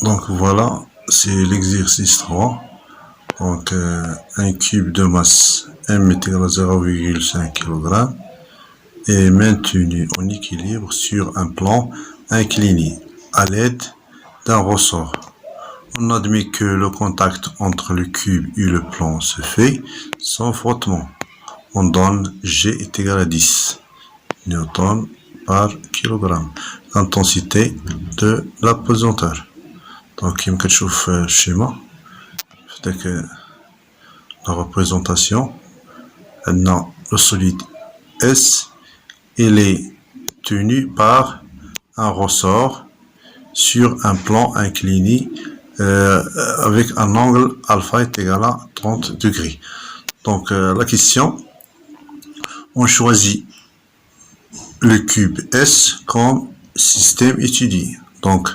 Donc voilà, c'est l'exercice 3. Donc un cube de masse m est égal à 0,5 kg est maintenu en équilibre sur un plan incliné à l'aide d'un ressort. On admet que le contact entre le cube et le plan se fait sans frottement. On donne G est égal à 10 newtons par kilogramme. L'intensité de la pesanteur. Donc, il me كتشوف الشيما داك la représentation. Maintenant, le solide S, il est tenu par un ressort sur un plan incliné avec un angle alpha est égal à 30 degrés. Donc, la question, on choisit le cube S comme système étudié. Donc,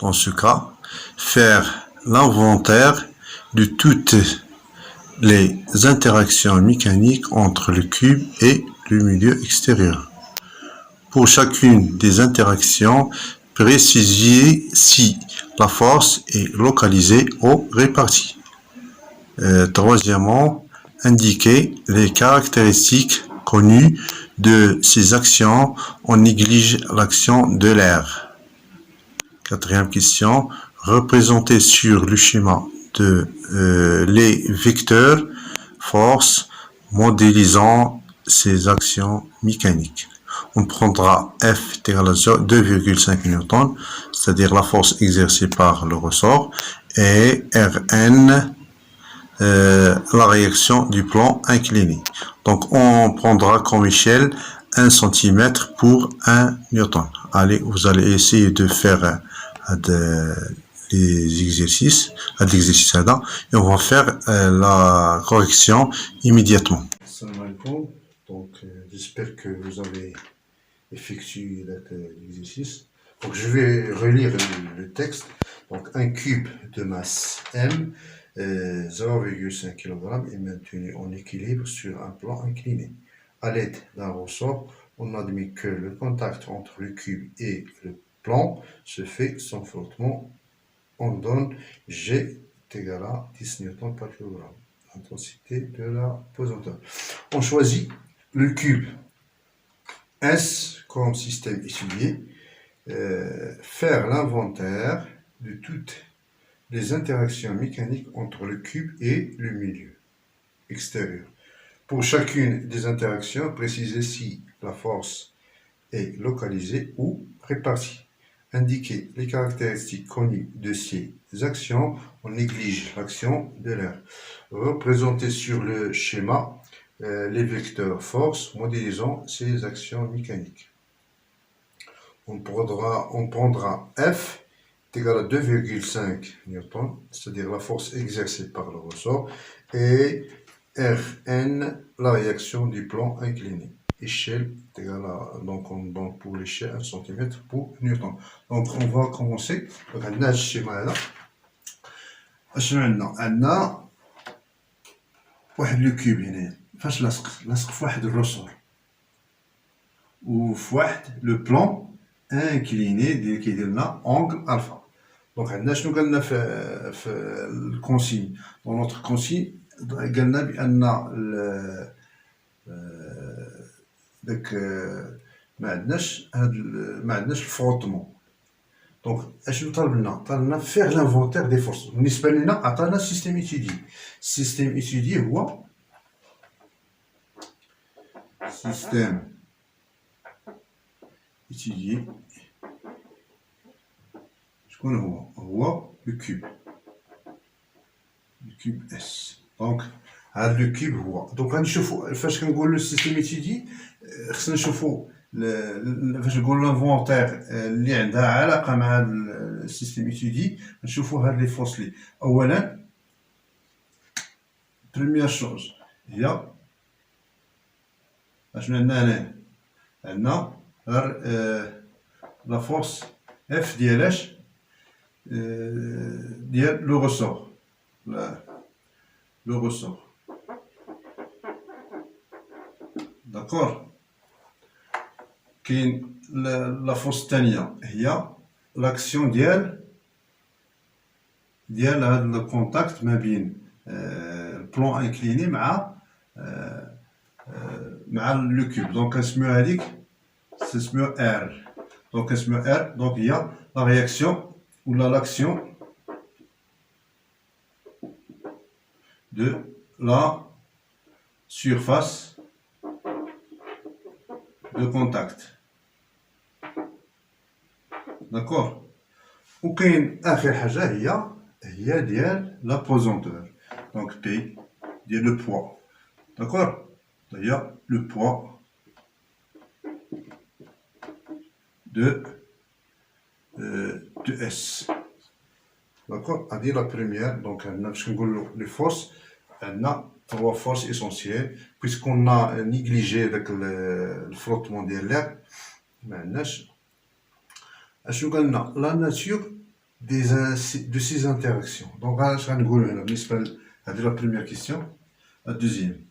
dans ce cas, faire l'inventaire de toutes les interactions mécaniques entre le cube et le milieu extérieur. Pour chacune des interactions, préciser si la force est localisée ou répartie. Troisièmement, indiquer les caractéristiques connues de ces actions. On néglige l'action de l'air. Quatrième question, représenter sur le schéma de les vecteurs force modélisant ces actions mécaniques. On prendra F est égal à 2,5 newtons, c'est-à-dire la force exercée par le ressort, et Rn, la réaction du plan incliné. Donc on prendra comme échelle 1 cm pour 1 newton. Allez, vous allez essayer de faire les exercices, et on va faire la correction immédiatement. Salam alaikum. Donc j'espère que vous avez effectué l'exercice. Donc je vais relire le texte. Donc un cube de masse M, 0,5 kg est maintenu en équilibre sur un plan incliné. À l'aide d'un ressort, on admet que le contact entre le cube et le plan se fait sans frottement. On donne G est égal à 10 newtons par kilogramme. L'intensité de la pesanteur. On choisit le cube S comme système étudié. Faire l'inventaire de toutes les interactions mécaniques entre le cube et le milieu extérieur. Pour chacune des interactions, préciser si la force est localisée ou répartie. Indiquer les caractéristiques connues de ces actions. On néglige l'action de l'air. Représenter sur le schéma les vecteurs force modélisant ces actions mécaniques. On prendra F est égal à 2,5 newtons, c'est-à-dire la force exercée par le ressort, et Rn, la réaction du plan incliné. Échelle est égale à, donc on donne pour l'échelle 1 cm pour newton. Donc on va commencer. Donc on a le schéma là. عندنا واحد لو كيوب هنا فاش لاصق في واحد الرسور وفي واحد لو بلان انكليني اللي كيدير لنا اونغل الفا. دونك عندنا شنو قالنا في الكونسين دون نوتر كونسين قالنا بان داك ما عندناش الفروتمون. دونك اشنو طالب لنا فيغ لانفونتير دي فورس. بالنسبه لنا عطانا سيستيم ايتيدي. السيستيم ايتيدي هو سيستيم étudié. شكون هو لو كوب اس. دونك هذا لو كوب هو. دونك غنشوفوا فاش كنقولوا السيستيم ايتيدي خصنا نشوفوا فاش نقول لانفونتير اللي عندها علاقه مع السيستيم ايتيدي نشوفوا هاد لي فورس لي. اولا بريميير شوز هي اشنو عندنا هنا. عندنا غير لا فورس اف ديالاش ديال لو ريسور. لو ريسور داكور. كاين لا فورس الثانيه هي لاكسيون ديال ديال هذا الكونتاكت ما بين البلون انكليني مع لو كوب. دونك كنسميو هذيك سميو ار. دونك كنسميو ار. دونك هي لا رياكسيون ولا لاكسيون de la surface de contact. D'accord. وكاين اخر حاجه هي ديال لا بوزونتور. دونك بي ديال لو بوا. داكور. هي لو بوا de S. D'accord. هذه لا بريمير. دونك عندنا باش نقولوا لي فورس عندنا 3 فورس اسونسييل بويسكون ا نيغليجي داك الفروتمون ديال لير ما عندناش. اشنو قالنا لا ناتور دو سيز انتراكسيون. دونك اش غنقولوا هنا بالنسبه هذه لا بريمير كيسيون. الدوزيام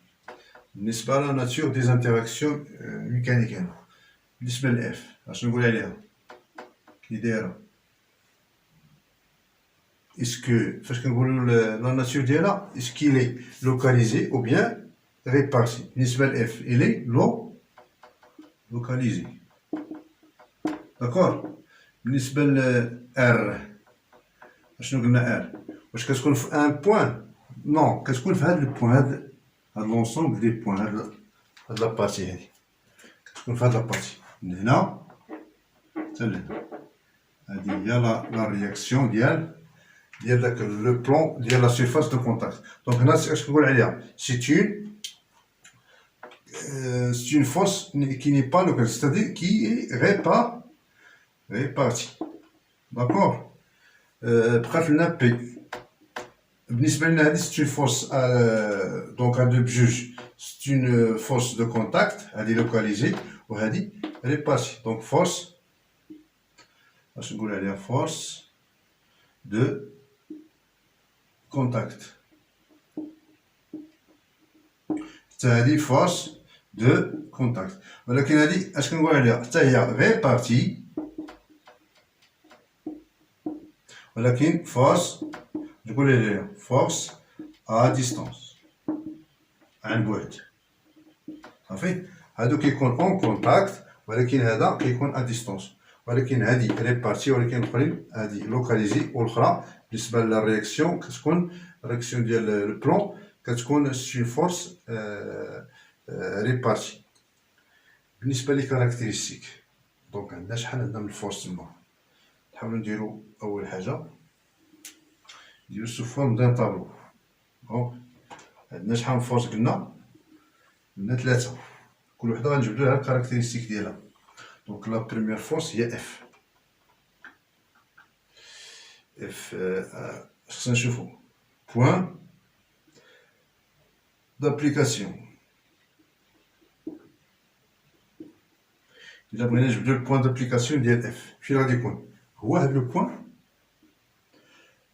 بالنسبه لا ناتور دي انتراكسيون ميكانيكال بالنسبه لاف اش نقول عليها كي دايره. Est-ce que, parce que la nature d'elle, est-ce qu'il est localisé ou bien réparti? Nisbal F, il est localisé. D'accord? Nisbal R, je ne sais R. Qu'est-ce qu'on fait un point? Non, qu'est-ce qu'on fait le point? L'ensemble des points, de la partie. Qu'est-ce qu'on fait de la partie? Là, il y a la réaction d'elle. Le plan de la surface de contact. Donc là, c'est une force qui n'est pas locale, c'est-à-dire qui est répartie. D'accord. P. C'est une force donc à deux juges. C'est une force de contact, elle est localisée ou elle est répartie. Donc force, force de contact. C'est force de contact. ولكن هذه اش كنقول عليها حتى هي ريبارتي ولكن فورس نقول عليها فورس ا ديستانس عن بعد. صافي هادو كيكون اون كونتاكت ولكن هذا كيكون ا ديستانس. ولكن هذه ريبارتي ولكن الاخرين هذه لوكاليزي والاخرى بالنسبه للرياكسيون كتكون رياكسيون ديال البلون كتكون سي فورس ريبارتي. بالنسبه لي كاركتيرستيك دونك عندنا شحال عندنا من الفورس تما. نحاولوا نديرو اول حاجه نديرو سو فورم دان طابلو. دونك عندنا شحال من فورس قلنا 3 كل وحده غنجبدو لها الكاركتيرستيك ديالها. دونك لا بريمير فورس هي اف. اف خصنا نشوفو بوين d'application. إلا بغينا نجبدو البوين دابليكاسيون ديال اف فين غادي يكون؟ هو هاد لو بوين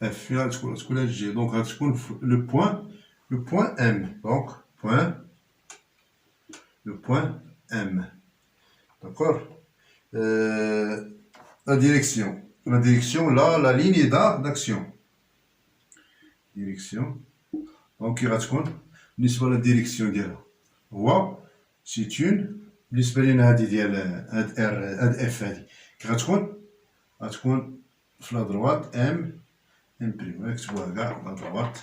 اف فين غادي تكون هاد الجهة. دونك غادي تكون لو بوين ام. دونك لو بوين ام. داكور. La direction là, la ligne d'action. Direction. Donc il va بالنسبة للديريكسيون ديالها هو سي تون بالنسبة لينا هادي ديال هاد ار هاد اف هادي كي غتكون في لا دروات ام بريم. نكتبوها كاع لا دروات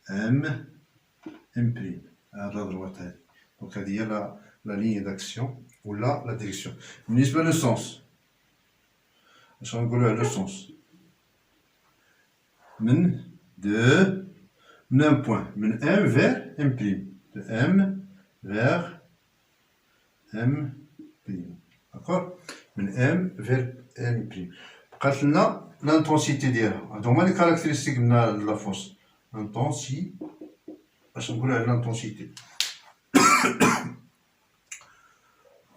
ام بريم. هاد لا دروات هادي. دونك هادي هي لا ليني داكسيون ولا لا ديريكسيون. بالنسبة لو سونس اش غنقولو على لو سونس من un point, من M vers M', de M vers M', d'accord? من M vers M'. بقات لنا l'intensité ديالها. هادو هما لي كاركتيرستيك من لا فورس. l'intensité. اش نقولو على l'intensité.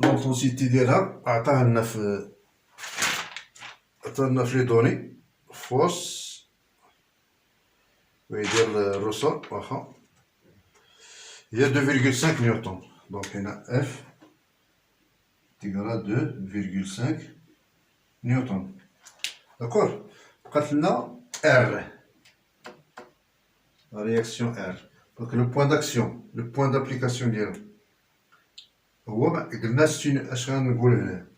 l'intensité ديالها عطاها لنا في لي دوني فورس ديال الرسول واخا هي 2,5 نيوتن. دونك هنا F تيغرا 2,5 نيوتن. d'accord. بقات لنا R, la réaction R. Donc le point d'action, le point d'application ديالو هو قلنا اش غنقول هنا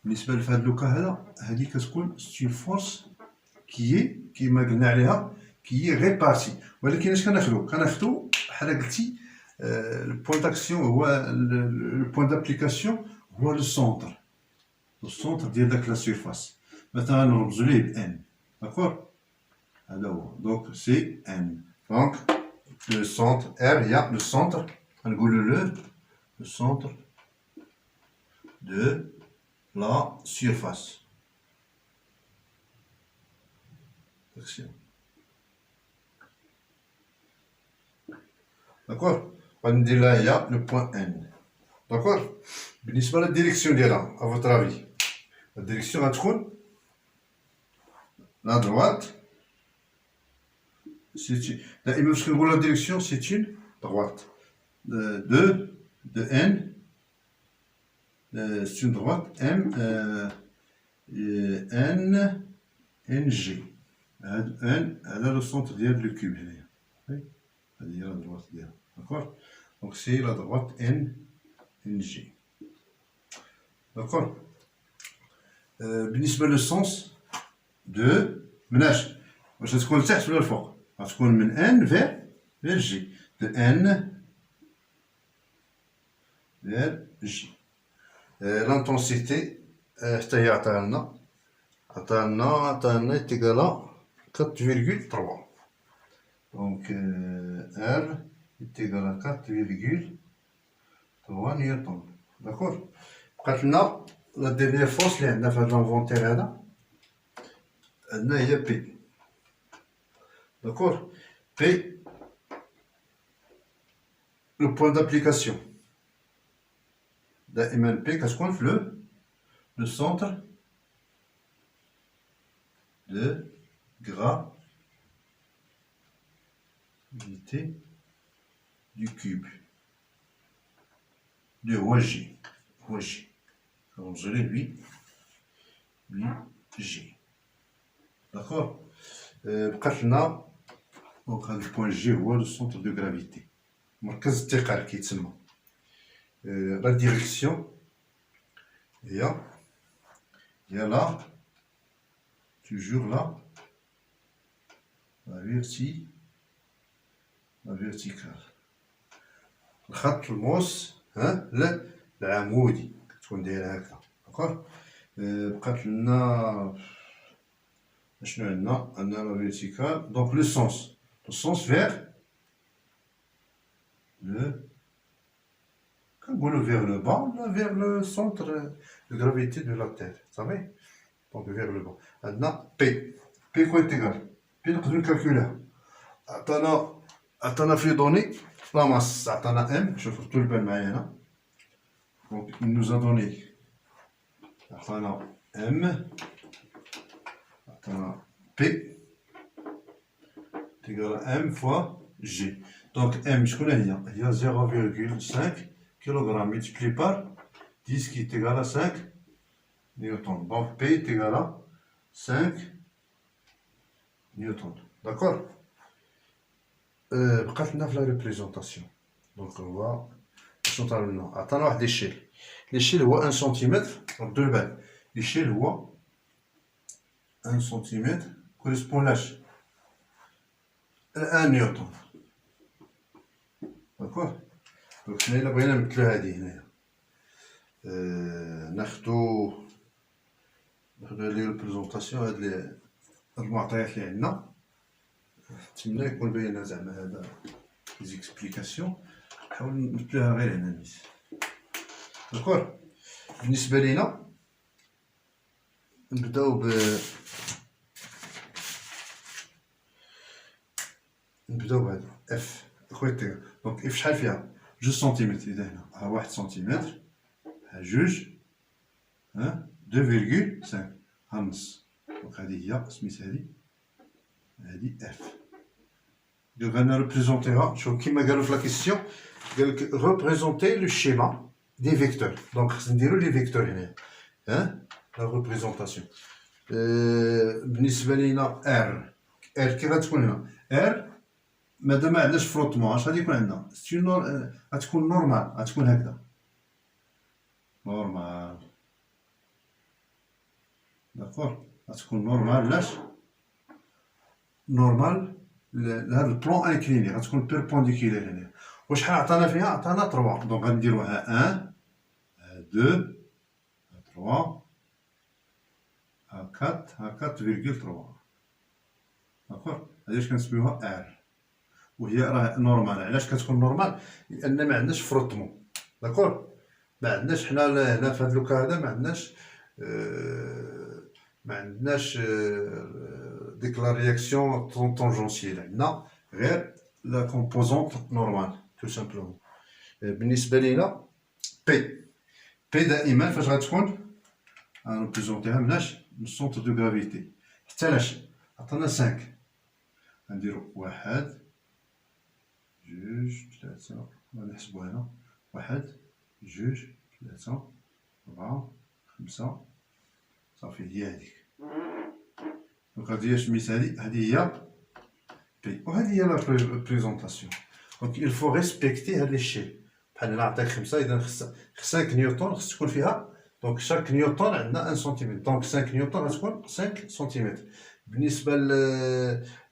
بالنسبه لهاد لوكا هذا هذه كتكون ستون فورس كيما قلنا عليها كي ريبارتي. ولكن اش كناخدو بحال قلتي البوان داكسيون هو البوان دابليكاسيون هو لو سونتر ديال داك لا سيرفاس. مثلا نرمزو ليه بان، داكور. هذا هو دونك سي ان. دونك لو سونتر ار هي لو سونتر، غنقولو لو سونتر دو لا سيرفاس d'action. D'accord. غندير لها هي لو بوان ان. داكور. بالنسبه للديريكسيون ديالها ا فوتر افي، الديريكسيون غتكون لا droite. دائما باش كنقول لا ديريكسيون سي اون droite de n. C'est une droite M N G. هذا لو سونتر ديال لو كوب هنايا، هذه هي لا droite ديالها، داكور. دونك سي لا droite N G، داكور. بالنسبة لو سونس دو مناش واش غتكون لتحت ولا الفوق؟ غتكون من ان فير جي، دو ان فير جي. لانتونسيتي حتى هي عطانا تيكالا 4,3. دونك R est égal à 4,3 نيوتن، داكور. بقات لنا لا ديرنيير فورس اللي عندنا في هاد لانفونتير هذا، عندنا هي بي، داكور. بي لو بوان دابليكاسيون دائما بي كتكون في لو سونتر de gravité du cube de G. Donc je l'ai lui G. D'accord. بقات لنا دونك هذا البوان جي هو لو سونتر دو غرافيتي، مركز الثقل كيتسمى. لا ديريكسيون هي لا toujours là, la verticale. الخط الموس العمودي كتكون دايره هكذا، داكور. بقات لنا شنو عندنا لا فيرتيكال. دونك لو سونس فيغ لو كنقولو فيغ لو با ولا فيغ لو سونتر دو غرافيتي دو لا تير، صافي. دونك فيغ لو با. عندنا بي كوين تيغال بي نقدرو نكالكوليها. عطانا في دوني لا ماس، عطانا ام، شوفو تو البان معايا هنا. دونك il nous a donné عطانا ام، عطانا بي تيغال ام فوا جي. دونك ام شكون هي 0,5 كيلوغرام ملتيبلي بار 10 qui est égal à 5 newtons. Donc P est égal à 5 newtons. D'accord. بقات لنا في لا ريبريزونطاسيون. دونك هو شنو طالب لنا؟ عطانا واحد ليشيل هو 1 سنتيمتر. ردوا البال، ليشيل هو 1 سنتيمتر كوريسبون لاش 1 نيوتن، داكور. دونك حنا الا بغينا نمثلو هادي هنايا، ناخدو لي ريبريزونطاسيون هاد المعطيات اللي عندنا. نتمنى يكون باينه زعما هذا ليزيكسبليكاسيون، نحاول نمثلوها غير هنا نيت، داكور. بالنسبه لينا نبداو بهذا اف اخويا. دونك اف شحال فيها؟ 2 سنتيمتر. اذا هنا ها 1 سنتيمتر، ها 2.5 ها نص. دونك هذه هي سميت هذه اف. دونك غانا ريبريزونتيها. شوف كيما قالوا في لا كيسيون، قالك ريبريزونتي لو شيما دي فيكتور. دونك خصنا نديرو لي فيكتور هنا، لا ريبريزونطاسيون. بالنسبه لينا ار كي غتكون هنا ار مادام ما عندناش فروتمون اش غادي يكون عندنا غتكون نورمال غتكون هكذا نورمال داكور غتكون نورمال علاش نورمال لهاد البلون انكليني غتكون بيربونديكولير هنا وشحال عطانا فيها عطانا 3 دونك غنديروها 1 2 3 4 4.3 داكور هادي واش كنسميوها ار وهي راه نورمال علاش كتكون نورمال لان ما عندناش فروتمون داكور ما عندناش حنا هنا في هاد لوكا هذا ما عندناش ديك لا رياكسيون طونجونسيال عندنا غير لا كومبوزونط نورمال تو سامبلومون بالنسبه لينا بي دائما فاش غتكون غنبريزونتيها مناش من السونتر دو غرافيتي حتى لاش عطانا 5 غنديرو 1 جوج 3 غنحسبو هنا 1 جوج 3 4 5 صافي هي هاديك دونك هادي هي المثالي هادي هي بي وهادي هي لا بريزونطاسيون دونك il faut respecter هاد لي شي بحال الا عطاك 5 اذا 5 نيوتن خص تكون فيها دونك شاك نيوتن عندنا 1 سنتيمتر دونك 5 نيوتن غتكون 5 سنتيمتر بالنسبه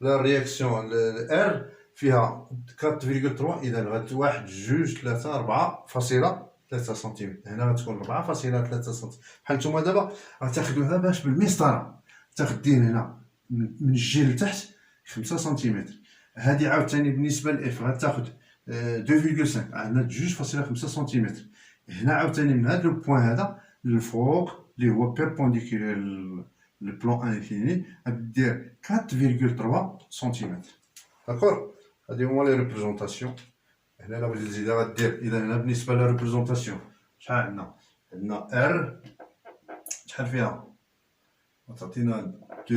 لا رياكسيون ار فيها 4.3 اذا غت 1 2 3 4 فاصله 3 سنتيمتر هنا غتكون 4.3 سنتيمتر بحال نتوما دابا غتاخدوها باش بالمسطره تاخدين هنا من الجهه لتحت 5 سنتيمتر هادي عاوتاني بالنسبه لاف غتاخد 2.5 عندنا 2.5 سنتيمتر هنا عاوتاني من هاد لو بوين هذا للفوق اللي هو بيربونديكولير للبلون انكليني غدير 4.3 سنتيمتر داكور هادي هما لي ريبريزونطاسيون هنا الا بغيتي تزيدها غدير اذا هنا بالنسبه لا ريبريزونطاسيون شحال عندنا ار شحال فيها غتعطينا 2.5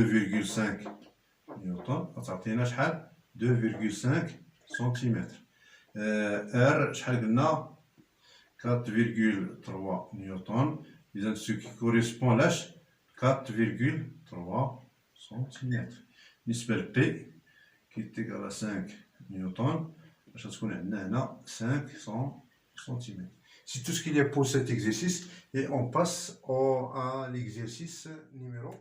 نيوتن غتعطينا شحال 2.5 سنتيمتر ار شحال قلنا 4.3 نيوتن اذا سو كي كوريسبون لاش 4.3 سنتيمتر بالنسبه ل بي كي تيكالا 5 نيوتن باش تكون عندنا هنا 500 سنتيمتر. C'est tout ce qu'il y a pour cet exercice et on passe à l'exercice numéro